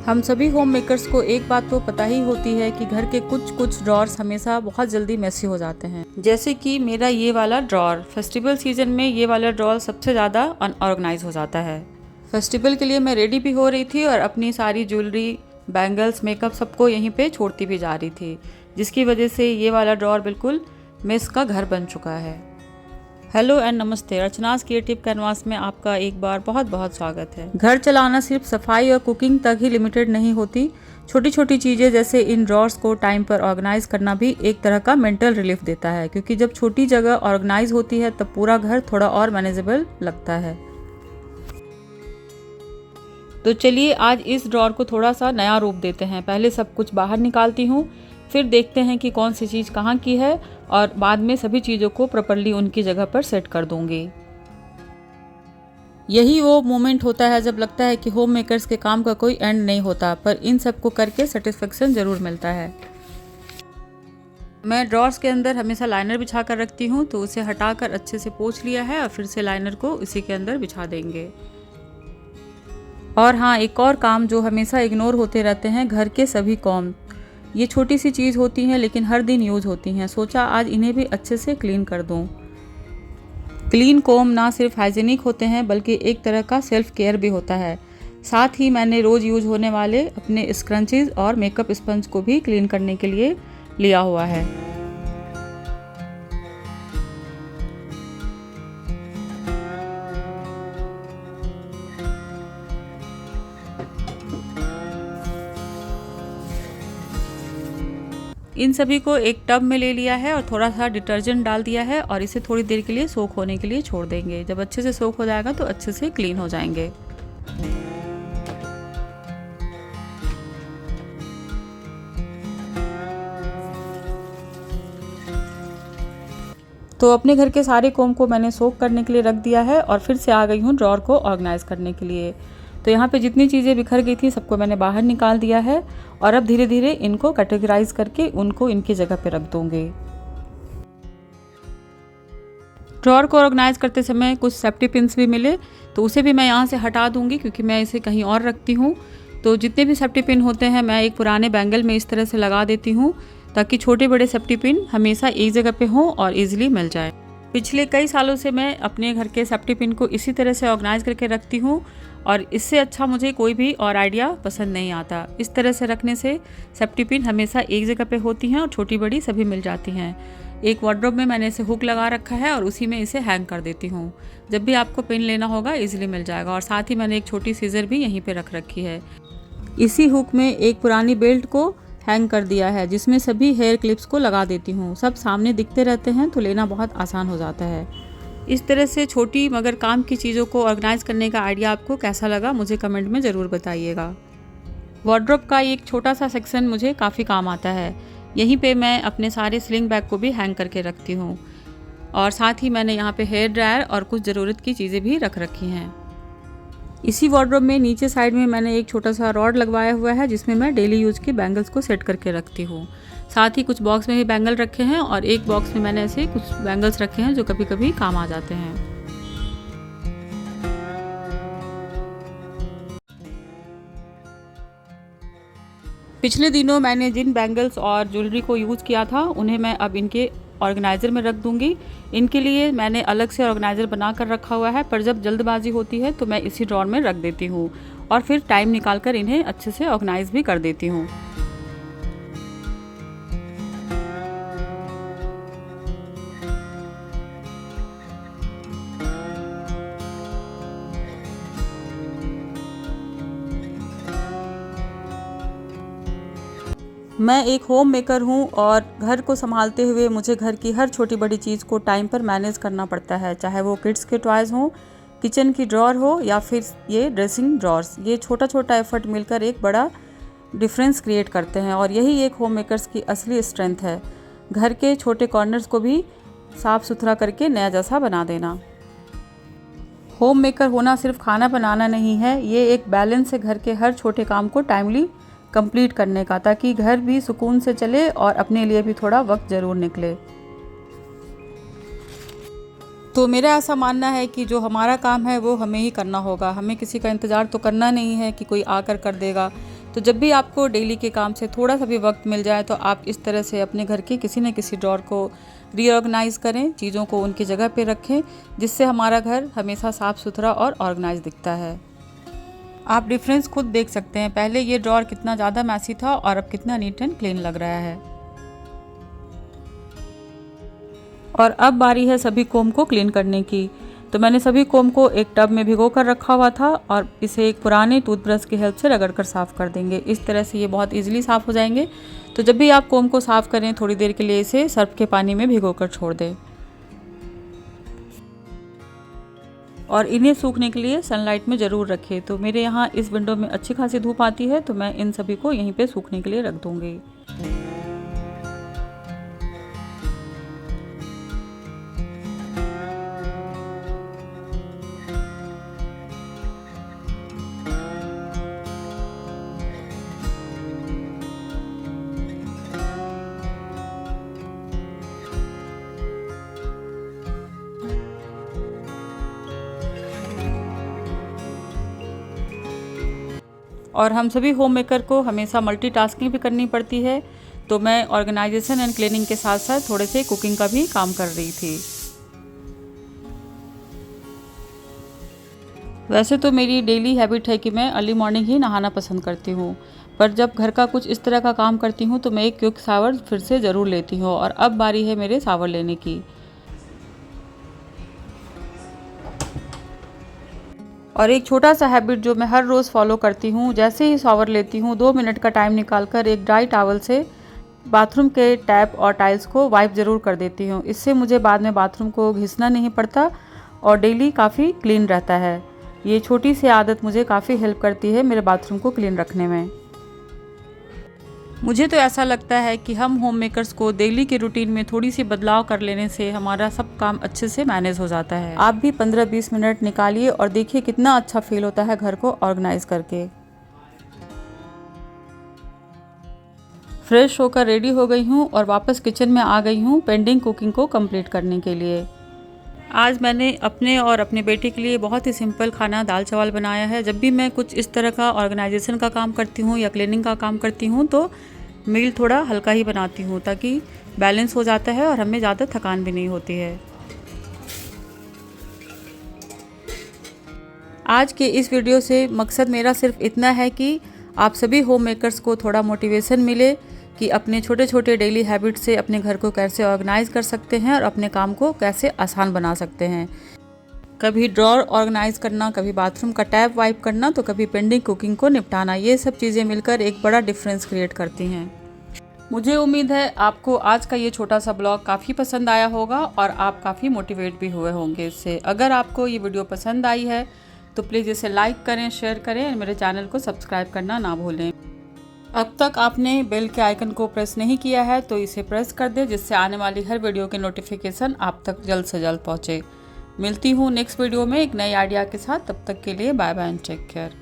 हम सभी home makers को एक बात तो पता ही होती है कि घर के कुछ ड्रॉर्स हमेशा बहुत जल्दी मैसी हो जाते हैं। जैसे कि मेरा ये वाला ड्रॉर, फेस्टिवल सीजन में ये वाला ड्रॉर सबसे ज़्यादा अनऑर्गेनाइज हो जाता है। फेस्टिवल के लिए मैं रेडी भी हो रही थी और अपनी सारी ज्वेलरी, बैंगल्स, मेकअप सबको यहीं पे छोड़ती भी जा रही थी, जिसकी वजह से ये वाला ड्रॉर बिल्कुल मेस का घर बन चुका है। हेलो एंड नमस्ते, अर्चनास क्रिएटिव कैनवास में आपका एक बार बहुत बहुत स्वागत है। घर चलाना सिर्फ सफाई और कुकिंग तक ही लिमिटेड नहीं होती। छोटी छोटी चीज़ें जैसे इन ड्रॉर्स को टाइम पर ऑर्गेनाइज करना भी एक तरह का मेंटल रिलीफ देता है, क्योंकि जब छोटी जगह ऑर्गेनाइज होती है तब पूरा घर थोड़ा और मैनेजेबल लगता है। तो चलिए आज इस ड्रॉर को थोड़ा सा नया रूप देते हैं। पहले सब कुछ बाहर निकालती हूँ, फिर देखते हैं कि कौन सी चीज़ कहाँ की है और बाद में सभी चीज़ों को प्रॉपर्ली उनकी जगह पर सेट कर दूंगी। यही वो मोमेंट होता है जब लगता है कि होम मेकर्स के काम का कोई एंड नहीं होता, पर इन सब को करके सेटिस्फेक्शन ज़रूर मिलता है। मैं ड्रॉर्स के अंदर हमेशा लाइनर बिछा कर रखती हूँ, तो उसे हटाकर अच्छे से पोंछ लिया है और फिर से लाइनर को इसी के अंदर बिछा देंगे। और हाँ, एक और काम जो हमेशा इग्नोर होते रहते हैं, घर के सभी कॉम। ये छोटी सी चीज़ होती हैं लेकिन हर दिन यूज होती हैं। सोचा आज इन्हें भी अच्छे से क्लीन कर दूं। क्लीन कोम ना सिर्फ हाइजीनिक होते हैं बल्कि एक तरह का सेल्फ केयर भी होता है। साथ ही मैंने रोज़ यूज होने वाले अपने स्क्रंचीज और मेकअप स्पंज को भी क्लीन करने के लिए लिया हुआ है। इन सभी को एक टब में ले लिया है और थोड़ा सा डिटर्जेंट डाल दिया है और इसे थोड़ी देर के लिए सोख होने के लिए छोड़ देंगे। जब अच्छे से सोख हो जाएगा तो अच्छे से क्लीन हो जाएंगे। तो अपने घर के सारे कोम को मैंने सोख करने के लिए रख दिया है और फिर से आ गई हूँ ड्रॉर को ऑर्गेनाइज करने के लिए। तो यहाँ पे जितनी चीज़ें बिखर गई थी सबको मैंने बाहर निकाल दिया है और अब धीरे धीरे इनको कैटेगराइज करके उनको इनकी जगह पे रख दूंगी। ड्रॉर को ऑर्गेनाइज करते समय कुछ सेफ्टी पिन्स भी मिले, तो उसे भी मैं यहाँ से हटा दूंगी क्योंकि मैं इसे कहीं और रखती हूँ। तो जितने भी सेफ्टी पिन होते हैं मैं एक पुराने बैंगल में इस तरह से लगा देती हूँ ताकि छोटे बड़े सेफ्टी पिन हमेशा एक जगह पे हों और ईजिली मिल जाए। पिछले कई सालों से मैं अपने घर के सेफ्टी पिन को इसी तरह से ऑर्गेनाइज करके रखती हूँ और इससे अच्छा मुझे कोई भी और आइडिया पसंद नहीं आता। इस तरह से रखने से सेफ्टी पिन हमेशा एक जगह पे होती हैं और छोटी बड़ी सभी मिल जाती हैं। एक वार्डरोब में मैंने इसे हुक लगा रखा है और उसी में इसे हैंग कर देती हूँ। जब भी आपको पिन लेना होगा इजीली मिल जाएगा। और साथ ही मैंने एक छोटी सीजर भी यहीं पे रख रखी है। इसी हुक में एक पुरानी बेल्ट को हैंग कर दिया है जिसमें सभी हेयर क्लिप्स को लगा देती हूँ। सब सामने दिखते रहते हैं तो लेना बहुत आसान हो जाता है। इस तरह से छोटी मगर काम की चीज़ों को ऑर्गेनाइज करने का आइडिया आपको कैसा लगा मुझे कमेंट में ज़रूर बताइएगा। वार्डरोब का एक छोटा सा सेक्शन मुझे काफ़ी काम आता है। यहीं पे मैं अपने सारे स्लिंग बैग को भी हैंग करके रखती हूँ और साथ ही मैंने यहाँ पे हेयर ड्रायर और कुछ ज़रूरत की चीज़ें भी रख रखी हैं। इसी वार्डरोब में नीचे साइड में मैंने एक छोटा सा रॉड लगवाया हुआ है जिसमें मैं डेली यूज़ की बैंगल्स को सेट करके रखती हूँ। साथ ही कुछ बॉक्स में भी बैंगल रखे हैं और एक बॉक्स में मैंने ऐसे कुछ बैंगल्स रखे हैं जो कभी कभी काम आ जाते हैं। पिछले दिनों मैंने जिन बैंगल्स और ज्वेलरी को यूज़ किया था उन्हें मैं अब इनके ऑर्गेनाइज़र में रख दूंगी। इनके लिए मैंने अलग से ऑर्गेनाइज़र बना कर रखा हुआ है, पर जब जल्दबाजी होती है तो मैं इसी ड्रॉर में रख देती हूँ और फिर टाइम निकाल कर इन्हें अच्छे से ऑर्गेनाइज भी कर देती हूँ। मैं एक होम मेकर हूँ और घर को संभालते हुए मुझे घर की हर छोटी बड़ी चीज़ को टाइम पर मैनेज करना पड़ता है, चाहे वो किड्स के टॉयज़ हों, किचन की ड्रॉर हो या फिर ये ड्रेसिंग ड्रॉर्स। ये छोटा छोटा एफर्ट मिलकर एक बड़ा डिफरेंस क्रिएट करते हैं और यही एक होम मेकर्स की असली स्ट्रेंथ है, घर के छोटे कॉर्नर्स को भी साफ़ सुथरा करके नया जैसा बना देना। होम मेकर होना सिर्फ खाना बनाना नहीं है, ये एक बैलेंस है घर के हर छोटे काम को टाइमली कंप्लीट करने का, ताकि घर भी सुकून से चले और अपने लिए भी थोड़ा वक्त ज़रूर निकले। तो मेरा ऐसा मानना है कि जो हमारा काम है वो हमें ही करना होगा। हमें किसी का इंतज़ार तो करना नहीं है कि कोई आकर कर देगा। तो जब भी आपको डेली के काम से थोड़ा सा भी वक्त मिल जाए तो आप इस तरह से अपने घर के किसी न किसी ड्रॉर को रीऑर्गेनाइज़ करें, चीज़ों को उनकी जगह पे रखें, जिससे हमारा घर हमेशा साफ़ सुथरा और ऑर्गेनाइज दिखता है। आप डिफरेंस खुद देख सकते हैं, पहले ये ड्रॉर कितना ज़्यादा मैसी था और अब कितना नीट एंड क्लीन लग रहा है। और अब बारी है सभी कोम को क्लीन करने की। तो मैंने सभी कोम को एक टब में भिगो कर रखा हुआ था और इसे एक पुराने टूथब्रश की हेल्प से रगड़ कर साफ़ कर देंगे। इस तरह से ये बहुत इजीली साफ़ हो जाएंगे। तो जब भी आप कोम को साफ़ करें थोड़ी देर के लिए इसे सर्फ के पानी में भिगो कर छोड़ दें और इन्हें सूखने के लिए सनलाइट में ज़रूर रखें। तो मेरे यहाँ इस विंडो में अच्छी खासी धूप आती है, तो मैं इन सभी को यहीं पे सूखने के लिए रख दूँगी। और हम सभी होम मेकर को हमेशा मल्टीटास्किंग भी करनी पड़ती है, तो मैं ऑर्गेनाइजेशन एंड क्लीनिंग के साथ साथ थोड़े से कुकिंग का भी काम कर रही थी। वैसे तो मेरी डेली हैबिट है कि मैं अर्ली मॉर्निंग ही नहाना पसंद करती हूँ, पर जब घर का कुछ इस तरह का काम करती हूँ तो मैं एक क्विक शावर फिर से ज़रूर लेती हूँ। और अब बारी है मेरे शावर लेने की। और एक छोटा सा हैबिट जो मैं हर रोज़ फॉलो करती हूँ, जैसे ही शावर लेती हूँ 2 मिनट का टाइम निकालकर एक ड्राई टॉवल से बाथरूम के टैप और टाइल्स को वाइप ज़रूर कर देती हूँ। इससे मुझे बाद में बाथरूम को घिसना नहीं पड़ता और डेली काफ़ी क्लीन रहता है। ये छोटी सी आदत मुझे काफ़ी हेल्प करती है मेरे बाथरूम को क्लीन रखने में। मुझे तो ऐसा लगता है कि हम होम मेकर्स को डेली के रूटीन में थोड़ी सी बदलाव कर लेने से हमारा सब काम अच्छे से मैनेज हो जाता है। आप भी 15-20 मिनट निकालिए और देखिए कितना अच्छा फील होता है घर को ऑर्गेनाइज करके। फ्रेश होकर रेडी हो गई हूँ और वापस किचन में आ गई हूँ पेंडिंग कुकिंग को कंप्लीट करने के लिए। आज मैंने अपने और अपने बेटे के लिए बहुत ही सिंपल खाना दाल चावल बनाया है। जब भी मैं कुछ इस तरह का ऑर्गेनाइजेशन का काम करती हूँ या क्लीनिंग का काम करती हूँ तो मील थोड़ा हल्का ही बनाती हूँ, ताकि बैलेंस हो जाता है और हमें ज़्यादा थकान भी नहीं होती है। आज के इस वीडियो से मकसद मेरा सिर्फ इतना है कि आप सभी होम मेकर्स को थोड़ा मोटिवेशन मिले कि अपने छोटे छोटे डेली हैबिट से अपने घर को कैसे ऑर्गेनाइज कर सकते हैं और अपने काम को कैसे आसान बना सकते हैं। कभी ड्रॉर ऑर्गेनाइज करना, कभी बाथरूम का टैप वाइप करना, तो कभी पेंडिंग कुकिंग को निपटाना, ये सब चीज़ें मिलकर एक बड़ा डिफरेंस क्रिएट करती हैं। मुझे उम्मीद है आपको आज का ये छोटा सा ब्लॉग काफ़ी पसंद आया होगा और आप काफ़ी मोटिवेट भी हुए होंगे इससे। अगर आपको ये वीडियो पसंद आई है तो प्लीज़ इसे लाइक करें, शेयर करें और मेरे चैनल को सब्सक्राइब करना ना भूलें। अब तक आपने बेल के आइकन को प्रेस नहीं किया है तो इसे प्रेस कर दें, जिससे आने वाली हर वीडियो के नोटिफिकेशन आप तक जल्द से जल्द पहुँचे। मिलती हूँ नेक्स्ट वीडियो में एक नई आइडिया के साथ। तब तक के लिए bye bye and take care.